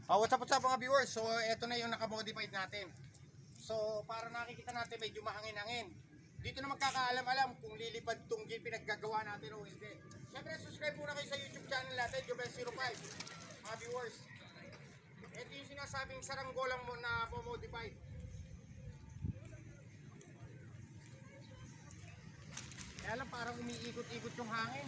What's up mga viewers? So eto na yung nakamodified natin. So para nakikita natin medyo mahangin-hangin. Dito na magkakaalam-alam kung lilipad tong jeep pinaggagawa natin o hindi. Siyempre subscribe muna kayo sa YouTube channel natin, Joven05. Mga viewers, ito yung sinasabing saranggolang mo na modified. Kaya lang parang umiikot-ikot yung hangin.